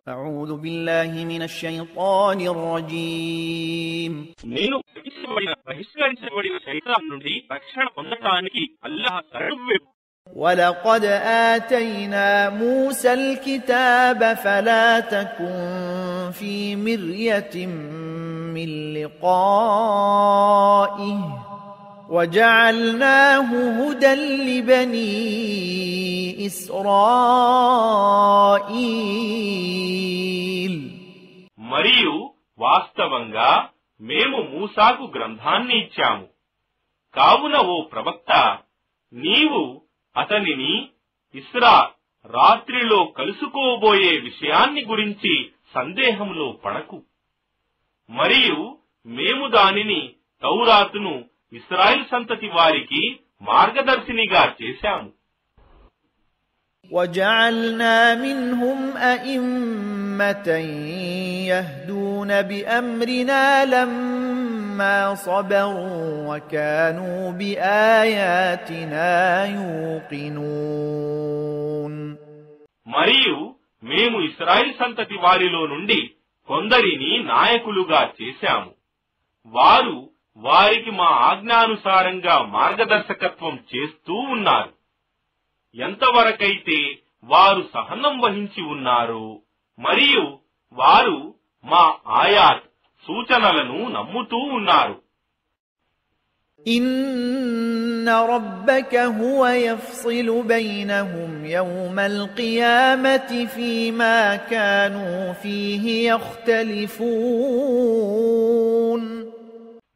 أعوذ بالله من الشيطان الرجيم నేను బహిష్కరించబడిన శైతాన్ నుండి రక్షణ పొందటానికి అల్లాహ్ శరణు. ولقد آتينا موسى الكتاب فلا تكن في مرية من لقائه وجعلناه هدى لبني إسرائيل. మరియు వాస్తవంగా మేము మూసాకు గ్రంథాన్ని ఇచ్చాము. కావున ఓ ప్రవక్త, నీవు అతనిని ఇస్రా రాత్రిలో కలుసుకోబోయే విషయాన్ని గురించి సందేహంలో పడకు. మరియు మేము దానిని తౌరాతును ఇశ్రాయేలు సంతతి వారికి మార్గదర్శినిగా చేశాము. وجعلنا منهم أئمة يهدون بأمرنا لما صبروا وكانوا بآياتنا يوقنون. మరియు మేము ఇశ్రాయేలు సంతతి వారిలో నుండి కొందరిని నాయకులుగా చేశాము. వారు వారికి మా ఆజ్ఞానుసారంగా మార్గదర్శకత్వం చేస్తూ ఉన్నారు. ఎంతవరకైతే వారు సహనం వహించి ఉన్నారు మరియు వారు మా ఆయాత్ సూచనలను నమ్ముతూ ఉన్నారు. إن ربك هو يفصل بينهم يوم القيامة فيما كانوا فيه يختلفون.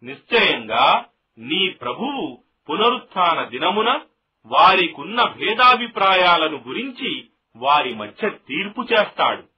నిశ్చయంగా నీ ప్రభువు పునరుత్థాన దినమున వారికున్న భేదాభిప్రాయాలను గురించి వారి మధ్య తీర్పు చేస్తాడు.